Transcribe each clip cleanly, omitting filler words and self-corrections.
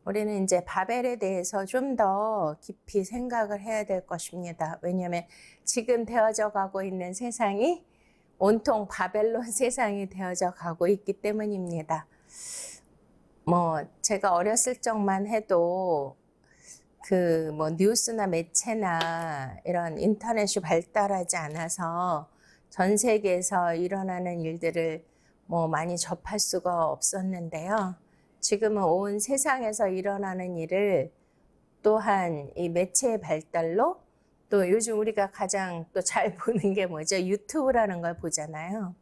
우리는 이제 바벨에 대해서 좀 더 깊이 생각을 해야 될 것입니다. 왜냐하면 지금 되어져 가고 있는 세상이 온통 바벨론 세상이 되어져 가고 있기 때문입니다. 제가 어렸을 적만 해도 그 뉴스나 매체나 이런 인터넷이 발달하지 않아서 전 세계에서 일어나는 일들을 많이 접할 수가 없었는데요. 지금은 온 세상에서 일어나는 일을 또한 이 매체의 발달로 또 요즘 우리가 가장 또 잘 보는 게 뭐죠? 유튜브라는 걸 보잖아요.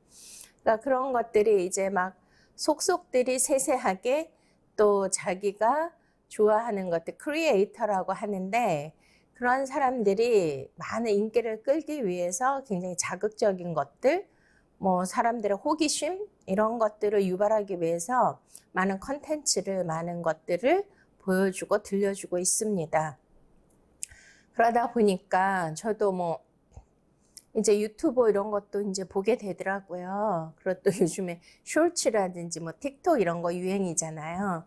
그러니까 그런 것들이 이제 막 속속들이 세세하게 또 자기가 좋아하는 것들, 크리에이터라고 하는데 그런 사람들이 많은 인기를 끌기 위해서 굉장히 자극적인 것들, 사람들의 호기심 이런 것들을 유발하기 위해서 많은 컨텐츠를, 많은 것들을 보여주고 들려주고 있습니다. 그러다 보니까 저도 이제 유튜브 이런 것도 이제 보게 되더라고요. 그리고 또 요즘에 쇼츠라든지 틱톡 이런 거 유행이잖아요.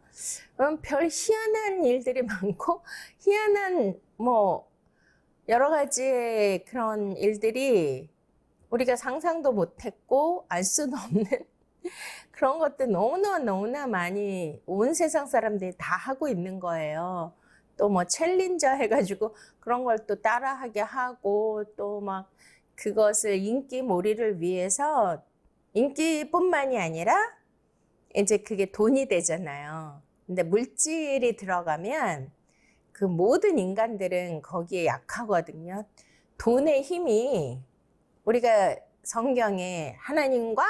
그럼 별 희한한 일들이 많고 희한한 여러 가지의 그런 일들이 우리가 상상도 못했고 알 수도 없는 그런 것들 너무나 많이 온 세상 사람들이 다 하고 있는 거예요. 또 챌린저 해가지고 그런 걸 또 따라하게 하고 또 그것을 인기몰이를 위해서 인기뿐만이 아니라 이제 그게 돈이 되잖아요. 근데 물질이 들어가면 그 모든 인간들은 거기에 약하거든요. 돈의 힘이 우리가 성경에 하나님과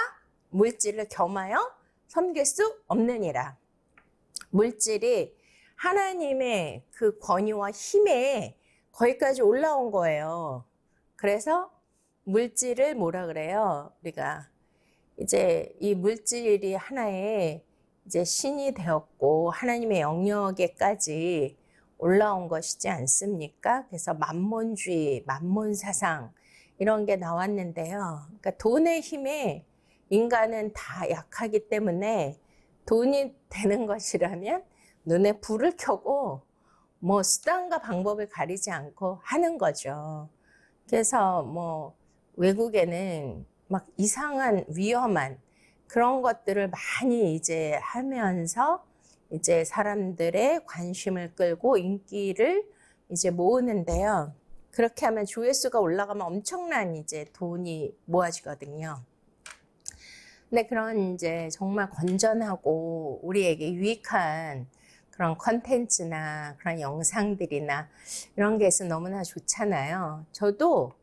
물질을 겸하여 섬길 수 없느니라. 물질이 하나님의 그 권위와 힘에 거기까지 올라온 거예요. 그래서 물질을 뭐라 그래요? 우리가 이제 이 물질이 하나의 이제 신이 되었고 하나님의 영역에까지 올라온 것이지 않습니까? 그래서 만몬주의, 만몬사상 이런 게 나왔는데요. 그러니까 돈의 힘에 인간은 다 약하기 때문에 돈이 되는 것이라면 눈에 불을 켜고 수단과 방법을 가리지 않고 하는 거죠. 그래서 외국에는 이상한 위험한 그런 것들을 많이 이제 하면서 이제 사람들의 관심을 끌고 인기를 이제 모으는데요. 그렇게 하면 조회수가 올라가면 엄청난 이제 돈이 모아지거든요. 근데 그런 이제 정말 건전하고 우리에게 유익한 그런 컨텐츠나 그런 영상들이나 이런 게 있으면 너무나 좋잖아요. 저도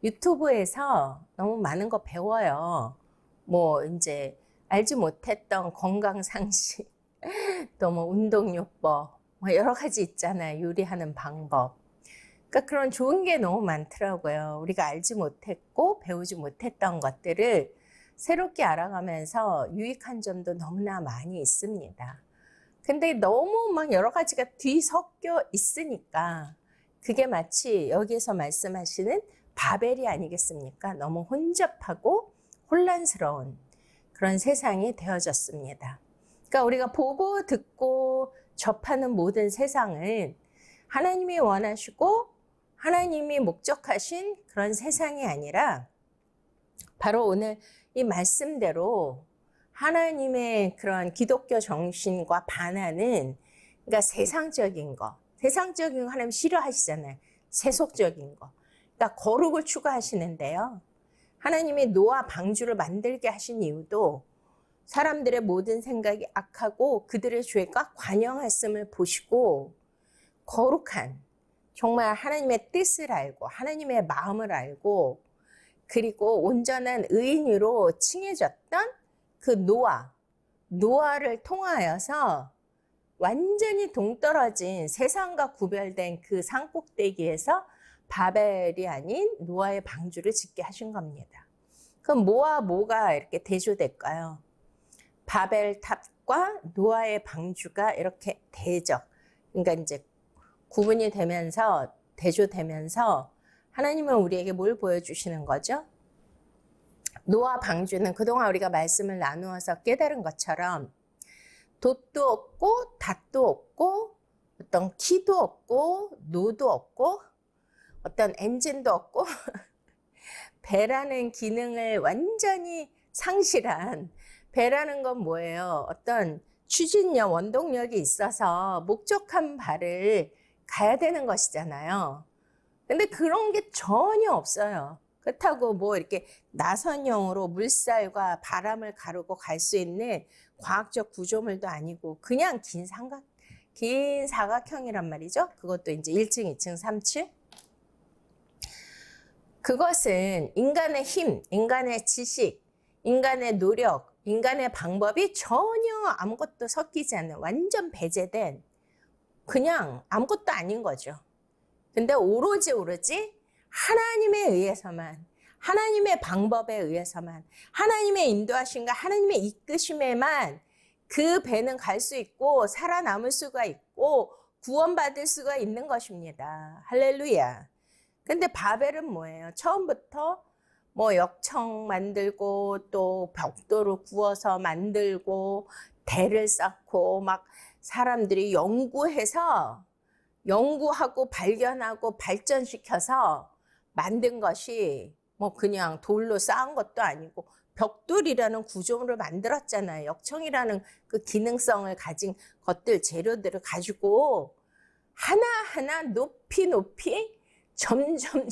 유튜브에서 너무 많은 거 배워요. 이제 알지 못했던 건강 상식, 또 운동요법, 여러 가지 있잖아요. 요리하는 방법. 그러니까 그런 좋은 게 너무 많더라고요. 우리가 알지 못했고 배우지 못했던 것들을 새롭게 알아가면서 유익한 점도 너무나 많이 있습니다. 근데 너무 여러 가지가 뒤섞여 있으니까 그게 마치 여기에서 말씀하시는 바벨이 아니겠습니까? 너무 혼잡하고 혼란스러운 그런 세상이 되어졌습니다. 그러니까 우리가 보고 듣고 접하는 모든 세상은 하나님이 원하시고 하나님이 목적하신 그런 세상이 아니라 바로 오늘 이 말씀대로 하나님의 그런 기독교 정신과 반하는 그러니까 세상적인 거 하나님 싫어하시잖아요. 세속적인 거. 그러니까 거룩을 추구하시는데요. 하나님이 노아 방주를 만들게 하신 이유도 사람들의 모든 생각이 악하고 그들의 죄가 관영했음을 보시고 거룩한 정말 하나님의 뜻을 알고 하나님의 마음을 알고 그리고 온전한 의인으로 칭해졌던 그 노아를 통하여서 완전히 동떨어진 세상과 구별된 그 산꼭대기에서 바벨이 아닌 노아의 방주를 짓게 하신 겁니다. 그럼 뭐와 뭐가 이렇게 대조될까요? 바벨탑과 노아의 방주가 이렇게 그러니까 이제 구분이 되면서 대조되면서 하나님은 우리에게 뭘 보여주시는 거죠? 노아 방주는 그동안 우리가 말씀을 나누어서 깨달은 것처럼 돛도 없고 닷도 없고 어떤 키도 없고 노도 없고 어떤 엔진도 없고 배라는 기능을 완전히 상실한, 배라는 건 뭐예요? 어떤 추진력, 원동력이 있어서 목적한 바를 가야 되는 것이잖아요. 근데 그런 게 전혀 없어요. 그렇다고 뭐 이렇게 나선형으로 물살과 바람을 가르고 갈 수 있는 과학적 구조물도 아니고 그냥 긴 사각형이란 말이죠. 그것도 이제 1층, 2층, 3층. 그것은 인간의 힘, 인간의 지식, 인간의 노력, 인간의 방법이 전혀 아무것도 섞이지 않는 완전 배제된 그냥 아무것도 아닌 거죠. 근데 오로지 하나님에 의해서만, 하나님의 방법에 의해서만, 하나님의 인도하심과 하나님의 이끄심에만 그 배는 갈 수 있고 살아남을 수가 있고 구원받을 수가 있는 것입니다. 할렐루야. 근데 바벨은 뭐예요? 처음부터 뭐 역청 만들고 또 벽돌을 구워서 만들고 대를 쌓고 막 사람들이 연구하고 발견하고 발전시켜서 만든 것이 뭐 그냥 돌로 쌓은 것도 아니고 벽돌이라는 구조물을 만들었잖아요. 역청이라는 그 기능성을 가진 것들, 재료들을 가지고 하나하나 높이 점점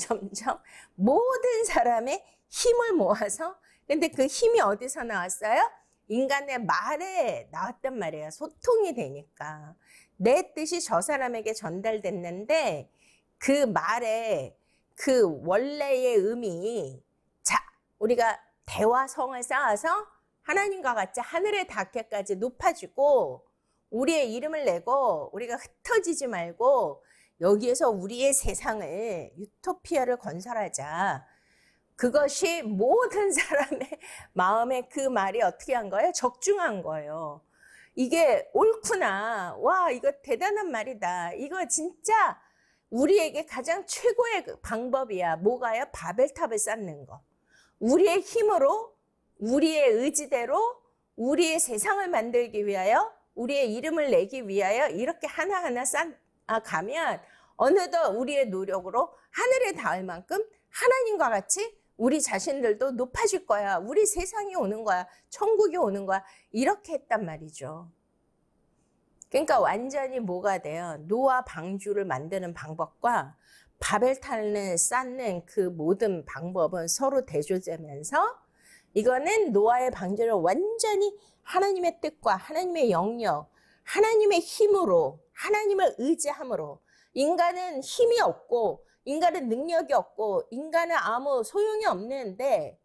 모든 사람의 힘을 모아서, 근데 그 힘이 어디서 나왔어요? 인간의 말에 나왔단 말이에요. 소통이 되니까. 내 뜻이 저 사람에게 전달됐는데 그 말에 그 원래의 의미, 자, 우리가 대화성을 쌓아서 하나님과 같이 하늘에 닿게까지 높아지고 우리의 이름을 내고 우리가 흩어지지 말고 여기에서 우리의 세상을, 유토피아를 건설하자. 그것이 모든 사람의 마음에 그 말이 어떻게 한 거예요? 적중한 거예요. 이게 옳구나. 와, 이거 대단한 말이다. 이거 진짜 우리에게 가장 최고의 방법이야. 뭐가요? 바벨탑을 쌓는 거. 우리의 힘으로, 우리의 의지대로, 우리의 세상을 만들기 위하여, 우리의 이름을 내기 위하여 이렇게 하나하나 가면 어느덧 우리의 노력으로 하늘에 닿을 만큼 하나님과 같이 우리 자신들도 높아질 거야. 우리 세상이 오는 거야. 천국이 오는 거야. 이렇게 했단 말이죠. 그러니까 완전히 뭐가 돼요? 노아 방주를 만드는 방법과 바벨탑을 쌓는 그 모든 방법은 서로 대조되면서 이거는 노아의 방주를 완전히 하나님의 뜻과 하나님의 영역, 하나님의 힘으로, 하나님을 의지함으로, 인간은 힘이 없고 인간은 능력이 없고 인간은 아무 소용이 없는데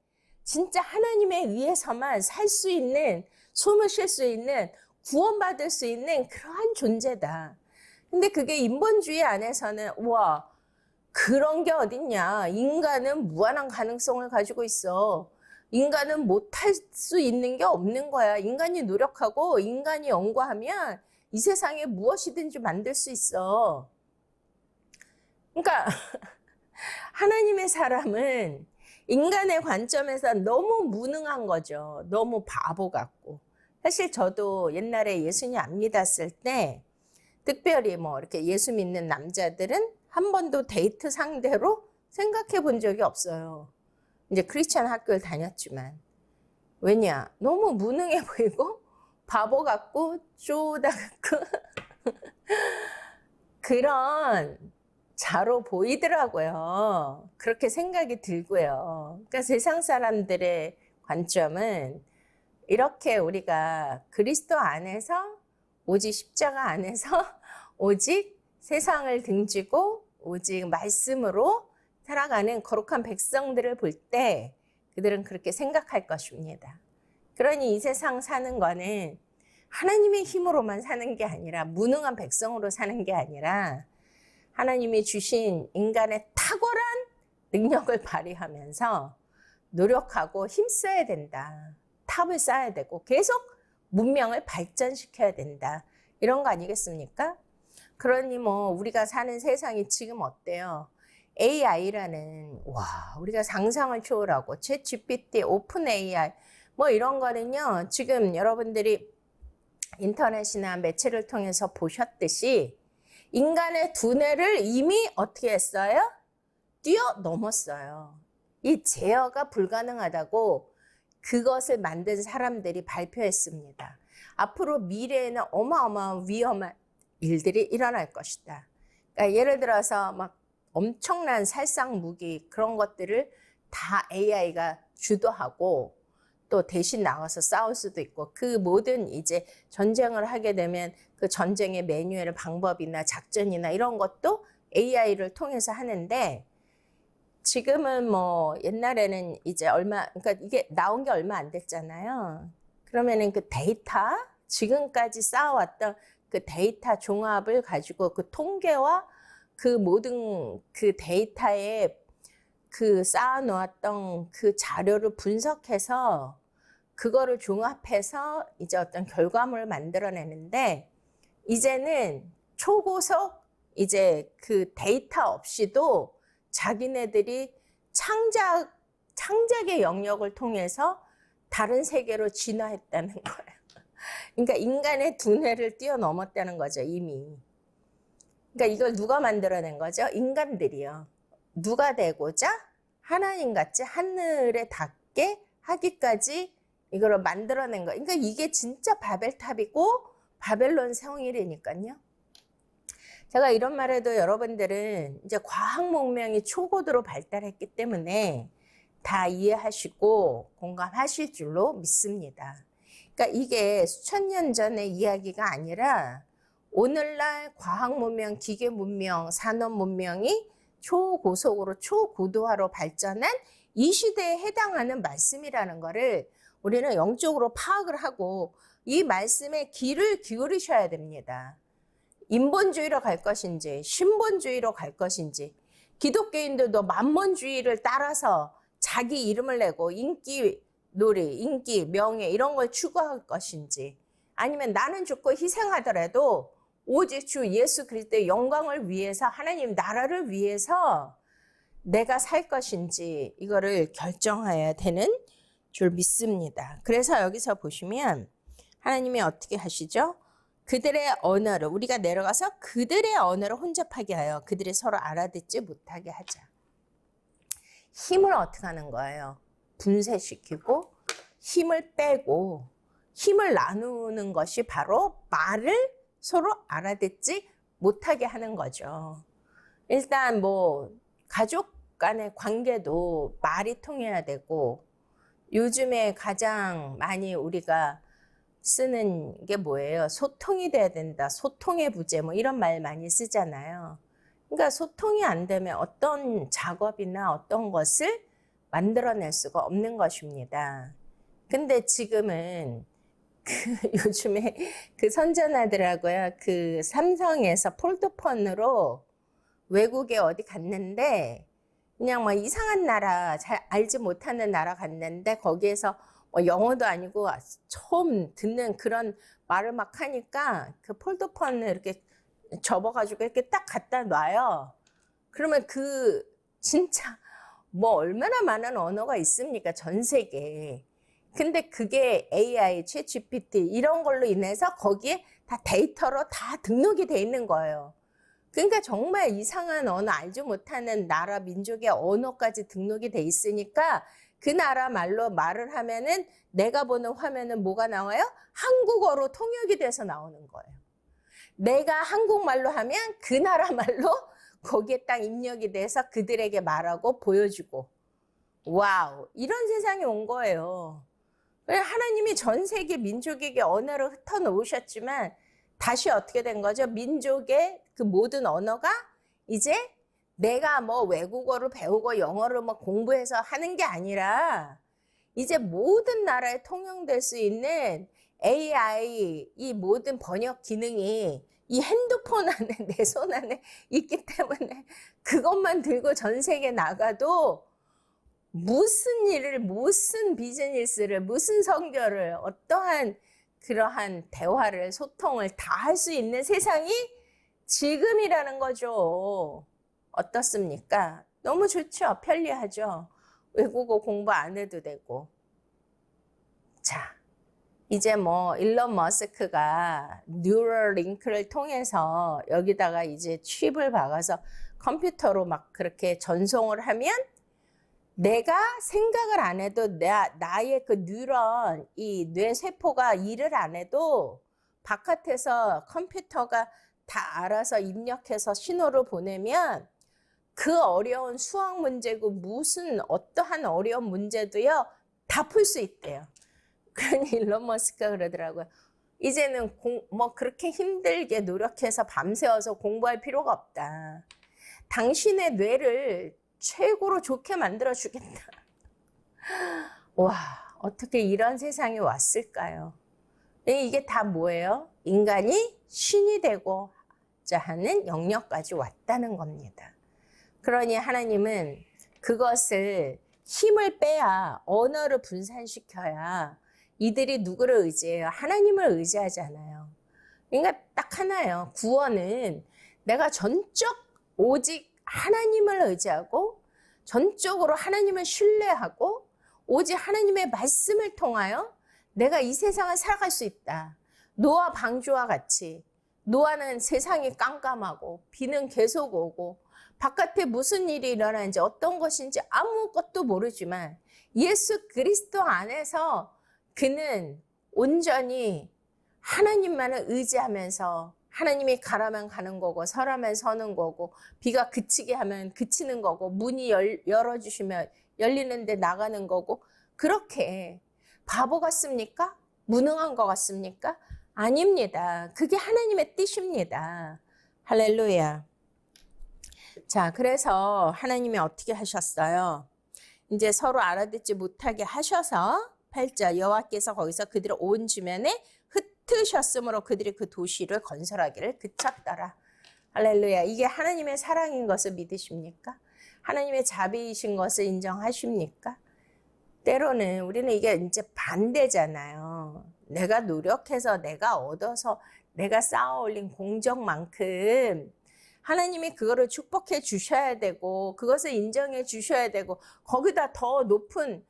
진짜 하나님에 의해서만 살 수 있는, 숨을 쉴 수 있는, 구원받을 수 있는 그러한 존재다. 근데 그게 인본주의 안에서는 와, 그런 게 어딨냐. 인간은 무한한 가능성을 가지고 있어. 인간은 못할 수 있는 게 없는 거야. 인간이 노력하고 인간이 연구하면 이 세상에 무엇이든지 만들 수 있어. 그러니까 하나님의 사람은 인간의 관점에서 너무 무능한 거죠. 너무 바보 같고. 사실 저도 옛날에 예수님 안 믿었을 때 특별히 뭐 이렇게 예수 믿는 남자들은 한 번도 데이트 상대로 생각해 본 적이 없어요. 이제 크리스찬 학교를 다녔지만. 왜냐? 너무 무능해 보이고 바보 같고 쪼다 같고 그런 자로 보이더라고요. 그렇게 생각이 들고요. 그러니까 세상 사람들의 관점은 이렇게 우리가 그리스도 안에서 오직 십자가 안에서 오직 세상을 등지고 오직 말씀으로 살아가는 거룩한 백성들을 볼 때 그들은 그렇게 생각할 것입니다. 그러니 이 세상 사는 거는 하나님의 힘으로만 사는 게 아니라 무능한 백성으로 사는 게 아니라 하나님이 주신 인간의 탁월한 능력을 발휘하면서 노력하고 힘써야 된다. 탑을 쌓아야 되고 계속 문명을 발전시켜야 된다. 이런 거 아니겠습니까? 그러니 뭐 우리가 사는 세상이 지금 어때요? AI라는 우리가 상상을 초월하고 챗GPT, 오픈 AI 뭐 이런 거는요. 지금 여러분들이 인터넷이나 매체를 통해서 보셨듯이 인간의 두뇌를 이미 어떻게 했어요? 뛰어넘었어요. 이 제어가 불가능하다고 그것을 만든 사람들이 발표했습니다. 앞으로 미래에는 어마어마한 위험한 일들이 일어날 것이다. 그러니까 예를 들어서 막 엄청난 살상 무기 그런 것들을 다 AI가 주도하고 또 대신 나가서 싸울 수도 있고 그 모든 이제 전쟁을 하게 되면 그 전쟁의 매뉴얼 방법이나 작전이나 이런 것도 AI를 통해서 하는데 지금은 뭐 옛날에는 이제 그러니까 이게 나온 게 얼마 안 됐잖아요. 그러면은 그 데이터 지금까지 쌓아왔던 그 데이터 종합을 가지고 그 통계와 그 모든 그 데이터에 그 쌓아놓았던 그 자료를 분석해서 그거를 종합해서 이제 어떤 결과물을 만들어내는데 이제는 초고속 이제 그 데이터 없이도 자기네들이 창작의 영역을 통해서 다른 세계로 진화했다는 거예요. 그러니까 인간의 두뇌를 뛰어넘었다는 거죠, 이미. 그러니까 이걸 누가 만들어낸 거죠? 인간들이요. 누가 되고자 하나님같이 하늘에 닿게 하기까지 이걸 만들어낸 거예요. 그러니까 이게 진짜 바벨탑이고 바벨론 성이라니까요. 제가 이런 말해도 여러분들은 이제 과학 문명이 초고도로 발달했기 때문에 다 이해하시고 공감하실 줄로 믿습니다. 그러니까 이게 수천 년 전의 이야기가 아니라 오늘날 과학 문명, 기계 문명, 산업 문명이 초고속으로 초고도화로 발전한 이 시대에 해당하는 말씀이라는 것을 우리는 영적으로 파악을 하고 이 말씀에 귀를 기울이셔야 됩니다. 인본주의로 갈 것인지 신본주의로 갈 것인지 기독교인들도 만몬주의를 따라서 자기 이름을 내고 인기 놀이, 인기, 명예 이런 걸 추구할 것인지 아니면 나는 죽고 희생하더라도 오직 주 예수 그리스도의 영광을 위해서 하나님 나라를 위해서 내가 살 것인지 이거를 결정해야 되는 줄 믿습니다. 그래서 여기서 보시면 하나님이 어떻게 하시죠? 그들의 언어를 우리가 내려가서 그들의 언어를 혼잡하게 하여 그들이 서로 알아듣지 못하게 하자. 힘을 어떻게 하는 거예요? 분쇄시키고 힘을 빼고 힘을 나누는 것이 바로 말을 서로 알아듣지 못하게 하는 거죠. 일단 뭐 가족 간의 관계도 말이 통해야 되고 요즘에 가장 많이 우리가 쓰는 게 뭐예요? 소통이 돼야 된다. 소통의 부재 뭐 이런 말 많이 쓰잖아요. 그러니까 소통이 안 되면 어떤 작업이나 어떤 것을 만들어낼 수가 없는 것입니다. 근데 지금은 요즘에 그 선전하더라고요. 그 삼성에서 폴더폰으로 외국에 어디 갔는데 그냥 뭐 이상한 나라 잘 알지 못하는 나라 갔는데 거기에서 뭐 영어도 아니고 처음 듣는 그런 말을 막 하니까 그 폴더폰을 이렇게 접어가지고 이렇게 딱 갖다 놔요. 그러면 그 진짜 뭐 얼마나 많은 언어가 있습니까? 전 세계에. 근데 그게 AI, 챗GPT 이런 걸로 인해서 거기에 다 데이터로 다 등록이 돼 있는 거예요. 그러니까 정말 이상한 언어 알지 못하는 나라 민족의 언어까지 등록이 돼 있으니까 그 나라 말로 말을 하면은 내가 보는 화면은 뭐가 나와요? 한국어로 통역이 돼서 나오는 거예요. 내가 한국말로 하면 그 나라 말로 거기에 딱 입력이 돼서 그들에게 말하고 보여주고 와우 이런 세상이 온 거예요. 하나님이 전 세계 민족에게 언어를 흩어놓으셨지만 다시 어떻게 된 거죠? 민족의 그 모든 언어가 이제 내가 뭐 외국어를 배우고 영어를 뭐 공부해서 하는 게 아니라 이제 모든 나라에 통용될 수 있는 AI 이 모든 번역 기능이 이 핸드폰 안에 내 손 안에 있기 때문에 그것만 들고 전 세계 나가도 무슨 일을, 무슨 비즈니스를, 무슨 선교를, 어떠한 그러한 대화를, 소통을 다 할 수 있는 세상이 지금이라는 거죠. 어떻습니까? 너무 좋죠? 편리하죠? 외국어 공부 안 해도 되고. 자, 이제 뭐 일론 머스크가 뉴럴링크를 통해서 여기다가 이제 칩을 박아서 컴퓨터로 막 그렇게 전송을 하면 내가 생각을 안 해도 나의 그 뉴런, 이 뇌세포가 일을 안 해도 바깥에서 컴퓨터가 다 알아서 입력해서 신호를 보내면 그 어려운 수학 문제고 무슨 어떠한 어려운 문제도요 다 풀 수 있대요. 그러니 일론 머스크가 그러더라고요. 이제는 뭐 그렇게 힘들게 노력해서 밤새워서 공부할 필요가 없다. 당신의 뇌를 최고로 좋게 만들어 주겠다. 와, 어떻게 이런 세상이 왔을까요? 이게 다 뭐예요? 인간이 신이 되고자 하는 영역까지 왔다는 겁니다. 그러니 하나님은 그것을 힘을 빼야, 언어를 분산시켜야 이들이 누구를 의지해요? 하나님을 의지하잖아요. 그러니까 딱 하나예요. 구원은 내가 오직 하나님을 의지하고 전적으로 하나님을 신뢰하고 오직 하나님의 말씀을 통하여 내가 이 세상을 살아갈 수 있다. 노아 방주와 같이. 노아는 세상이 깜깜하고 비는 계속 오고 바깥에 무슨 일이 일어나는지 어떤 것인지 아무것도 모르지만 예수 그리스도 안에서 그는 온전히 하나님만을 의지하면서 하나님이 가라면 가는 거고 서라면 서는 거고 비가 그치게 하면 그치는 거고 문이 열어주시면 열리는데 나가는 거고 그렇게 바보 같습니까? 무능한 것 같습니까? 아닙니다. 그게 하나님의 뜻입니다. 할렐루야. 자, 그래서 하나님이 어떻게 하셨어요? 이제 서로 알아듣지 못하게 하셔서 8절 여호와께서 거기서 그들을 온 주변에 흩으셨으므로 그들이 그 도시를 건설하기를 그쳤더라. 할렐루야. 이게 하나님의 사랑인 것을 믿으십니까? 하나님의 자비이신 것을 인정하십니까? 때로는 우리는 이게 이제 반대잖아요. 내가 노력해서 내가 얻어서 내가 쌓아 올린 공적만큼 하나님이 그거를 축복해 주셔야 되고 그것을 인정해 주셔야 되고 거기다 더 높은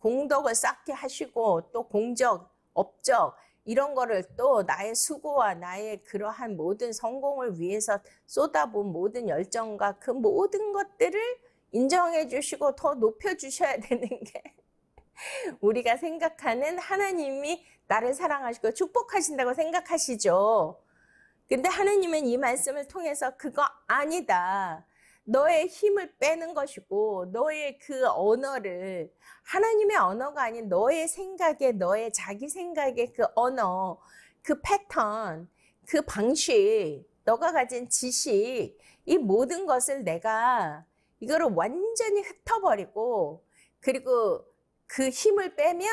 공덕을 쌓게 하시고 또 공적, 업적 이런 거를 또 나의 수고와 나의 그러한 모든 성공을 위해서 쏟아본 모든 열정과 그 모든 것들을 인정해 주시고 더 높여 주셔야 되는 게 우리가 생각하는 하나님이 나를 사랑하시고 축복하신다고 생각하시죠. 근데 하나님은 이 말씀을 통해서 그거 아니다. 너의 힘을 빼는 것이고 너의 그 언어를 하나님의 언어가 아닌 너의 생각에 너의 자기 생각의 그 언어, 그 패턴, 그 방식, 너가 가진 지식 이 모든 것을 내가 이거를 완전히 흩어버리고 그리고 그 힘을 빼면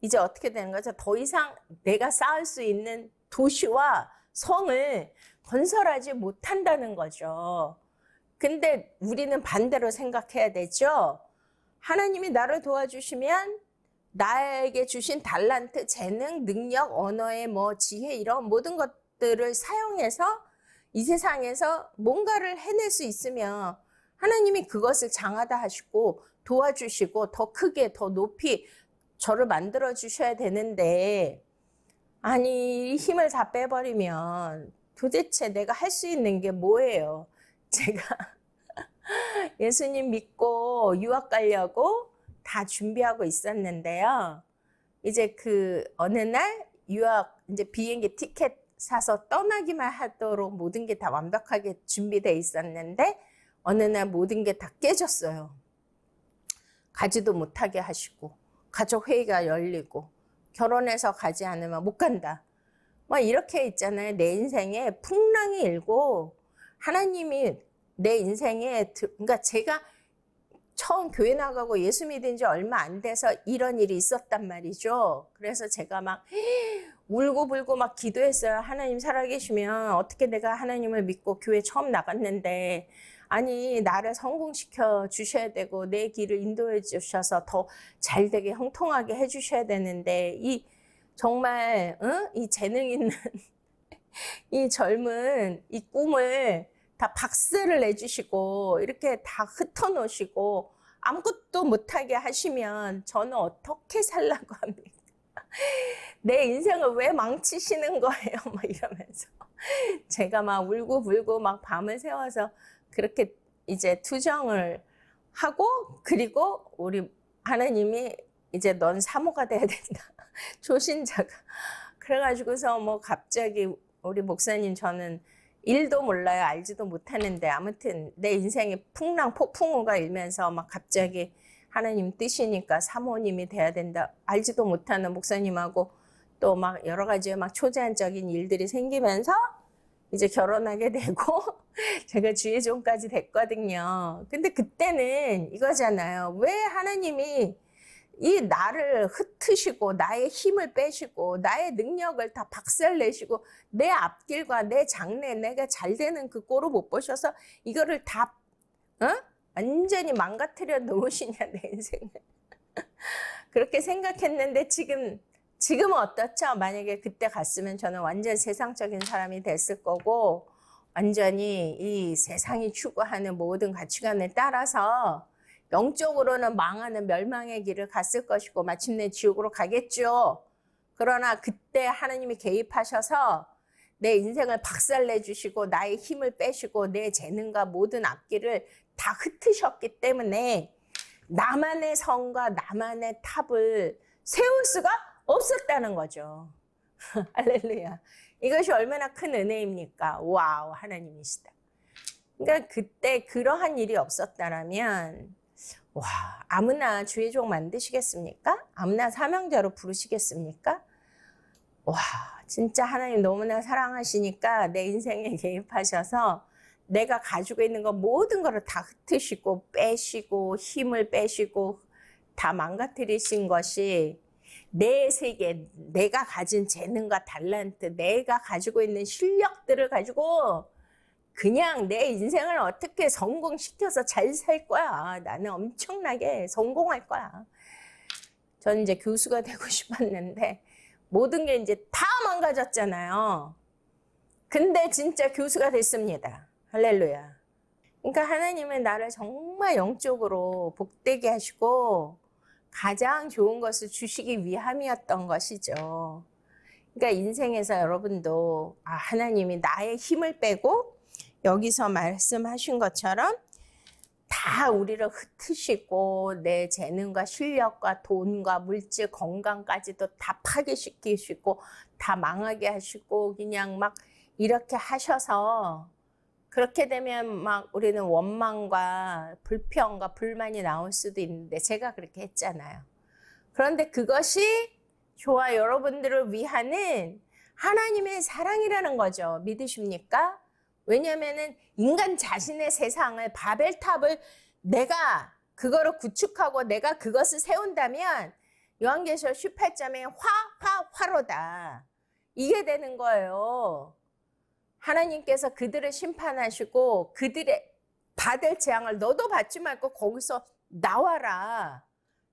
이제 어떻게 되는 거죠? 더 이상 내가 쌓을 수 있는 도시와 성을 건설하지 못한다는 거죠. 근데 우리는 반대로 생각해야 되죠. 하나님이 나를 도와주시면 나에게 주신 달란트, 재능, 능력, 언어의 뭐 지혜 이런 모든 것들을 사용해서 이 세상에서 뭔가를 해낼 수 있으면 하나님이 그것을 장하다 하시고 도와주시고 더 크게 더 높이 저를 만들어 주셔야 되는데 아니 힘을 다 빼버리면 도대체 내가 할 수 있는 게 뭐예요? 제가 예수님 믿고 유학 가려고 다 준비하고 있었는데요. 이제 그 어느 날 유학 이제 비행기 티켓 사서 떠나기만 하도록 모든 게 다 완벽하게 준비돼 있었는데 어느 날 모든 게 다 깨졌어요. 가지도 못하게 하시고 가족 회의가 열리고 결혼해서 가지 않으면 못 간다. 막 이렇게 있잖아요. 내 인생에 풍랑이 일고 하나님이 내 인생에 그러니까 제가 처음 교회 나가고 예수 믿은 지 얼마 안 돼서 이런 일이 있었단 말이죠. 그래서 제가 막 울고불고 막 기도했어요. 하나님 살아계시면 어떻게 내가 하나님을 믿고 교회 처음 나갔는데 아니 나를 성공시켜 주셔야 되고 내 길을 인도해 주셔서 더 잘되게 형통하게 해 주셔야 되는데 이 정말 이 재능 있는 이 젊은 이 꿈을 다 박살을 내주시고 이렇게 다 흩어놓으시고 아무것도 못하게 하시면 저는 어떻게 살라고 합니까? 내 인생을 왜 망치시는 거예요? 막 이러면서 제가 막 울고불고 막 밤을 새워서 그렇게 이제 투정을 하고, 그리고 우리 하나님이 이제 넌 사모가 돼야 된다. 조신자가. 그래가지고서 뭐 갑자기 우리 목사님, 저는 일도 몰라요. 알지도 못하는데 아무튼 내 인생이 풍랑 폭풍우가 일면서 막 갑자기 하나님 뜻이니까 사모님이 돼야 된다. 알지도 못하는 목사님하고 또 막 여러 가지 막 초제한적인 일들이 생기면서 이제 결혼하게 되고 제가 주의종까지 됐거든요. 근데 그때는 이거잖아요. 왜 하나님이 이 나를 흩으시고 나의 힘을 빼시고 나의 능력을 다 박살내시고 내 앞길과 내 장래 내가 잘 되는 그 꼴을 못 보셔서 이거를 다 완전히 망가뜨려 놓으시냐 내 인생을. 그렇게 생각했는데 지금은 어떻죠? 만약에 그때 갔으면 저는 완전 세상적인 사람이 됐을 거고 완전히 이 세상이 추구하는 모든 가치관에 따라서 영적으로는 망하는 멸망의 길을 갔을 것이고 마침내 지옥으로 가겠죠. 그러나 그때 하나님이 개입하셔서 내 인생을 박살내 주시고 나의 힘을 빼시고 내 재능과 모든 앞길을 다 흩으셨기 때문에 나만의 성과 나만의 탑을 세울 수가 없었다는 거죠. 할렐루야. 이것이 얼마나 큰 은혜입니까? 와우, 하나님이시다. 그러니까 그때 그러한 일이 없었다면 와, 아무나 주의 종 만드시겠습니까? 아무나 사명자로 부르시겠습니까? 와, 진짜 하나님 너무나 사랑하시니까 내 인생에 개입하셔서 내가 가지고 있는 거 모든 거를 다 흩으시고 빼시고 힘을 빼시고 다 망가뜨리신 것이 내 세계, 내가 가진 재능과 탤런트, 내가 가지고 있는 실력들을 가지고 그냥 내 인생을 어떻게 성공시켜서 잘 살 거야. 나는 엄청나게 성공할 거야. 저는 이제 교수가 되고 싶었는데 모든 게 이제 다 망가졌잖아요. 근데 진짜 교수가 됐습니다. 할렐루야. 그러니까 하나님은 나를 정말 영적으로 복되게 하시고 가장 좋은 것을 주시기 위함이었던 것이죠. 그러니까 인생에서 여러분도 하나님이 나의 힘을 빼고 여기서 말씀하신 것처럼 다 우리를 흩으시고 내 재능과 실력과 돈과 물질, 건강까지도 다 파괴시키시고 다 망하게 하시고 그냥 막 이렇게 하셔서 그렇게 되면 막 우리는 원망과 불평과 불만이 나올 수도 있는데 제가 그렇게 했잖아요. 그런데 그것이 저와 여러분들을 위하는 하나님의 사랑이라는 거죠. 믿으십니까? 왜냐하면 인간 자신의 세상을 바벨탑을 내가 그거를 구축하고 내가 그것을 세운다면 요한계시록 18장에 화로다. 이게 되는 거예요. 하나님께서 그들을 심판하시고 그들의 받을 재앙을 너도 받지 말고 거기서 나와라.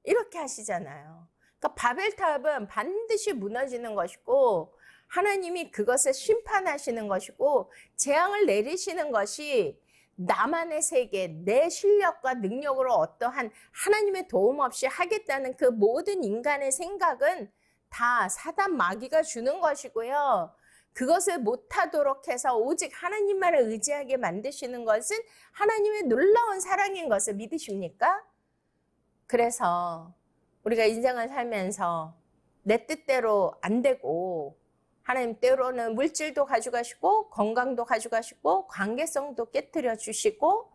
이렇게 하시잖아요. 그러니까 바벨탑은 반드시 무너지는 것이고 하나님이 그것을 심판하시는 것이고 재앙을 내리시는 것이 나만의 세계, 내 실력과 능력으로 어떠한 하나님의 도움 없이 하겠다는 그 모든 인간의 생각은 다 사단 마귀가 주는 것이고요. 그것을 못하도록 해서 오직 하나님만을 의지하게 만드시는 것은 하나님의 놀라운 사랑인 것을 믿으십니까? 그래서 우리가 인생을 살면서 내 뜻대로 안 되고 하나님 때로는 물질도 가져가시고 건강도 가져가시고 관계성도 깨뜨려 주시고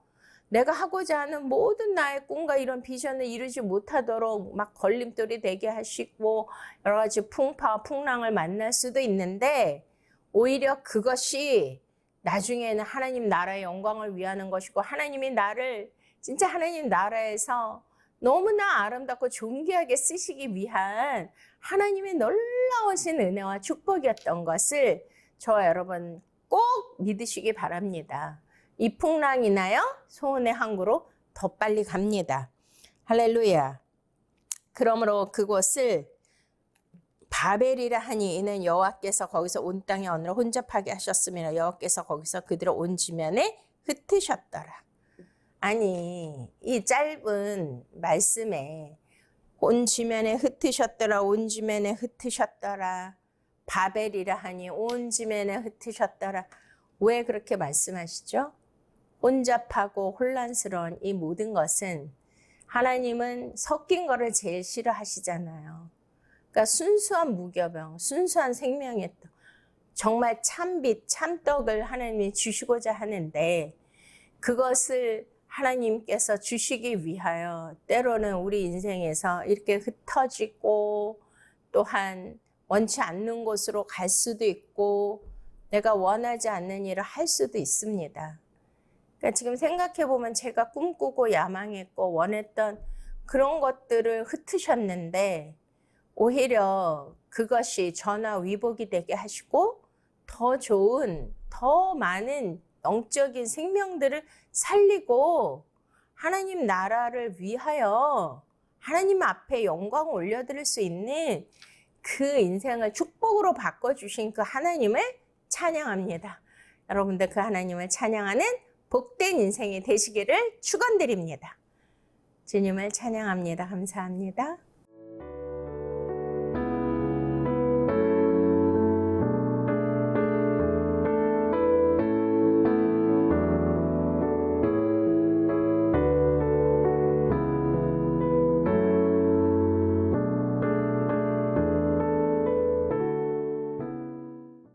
내가 하고자 하는 모든 나의 꿈과 이런 비전을 이루지 못하도록 막 걸림돌이 되게 하시고 여러 가지 풍파와 풍랑을 만날 수도 있는데 오히려 그것이 나중에는 하나님 나라의 영광을 위하는 것이고 하나님이 나를 진짜 하나님 나라에서 너무나 아름답고 존귀하게 쓰시기 위한 하나님의 놀라우신 은혜와 축복이었던 것을 저와 여러분 꼭 믿으시기 바랍니다. 이 풍랑이 나요 소원의 항구로 더 빨리 갑니다. 할렐루야. 그러므로 그곳을 바벨이라 하니 이는 여호와께서 거기서 온 땅에 언어를 혼잡하게 하셨으며 여호와께서 거기서 그들을 온 지면에 흩으셨더라. 아니 이 짧은 말씀에 온 지면에 흩으셨더라, 온 지면에 흩으셨더라, 바벨이라 하니 온 지면에 흩으셨더라. 왜 그렇게 말씀하시죠? 혼잡하고 혼란스러운 이 모든 것은 하나님은 섞인 거를 제일 싫어하시잖아요. 그러니까 순수한 무교병, 순수한 생명의 떡, 정말 참빛, 참떡을 하나님이 주시고자 하는데 그것을 하나님께서 주시기 위하여 때로는 우리 인생에서 이렇게 흩어지고 또한 원치 않는 곳으로 갈 수도 있고 내가 원하지 않는 일을 할 수도 있습니다. 그러니까 지금 생각해 보면 제가 꿈꾸고 야망했고 원했던 그런 것들을 흩으셨는데 오히려 그것이 전화위복이 되게 하시고 더 좋은, 더 많은 영적인 생명들을 살리고 하나님 나라를 위하여 하나님 앞에 영광을 올려드릴 수 있는 그 인생을 축복으로 바꿔주신 그 하나님을 찬양합니다. 여러분들 그 하나님을 찬양하는 복된 인생이 되시기를 축원드립니다. 주님을 찬양합니다. 감사합니다.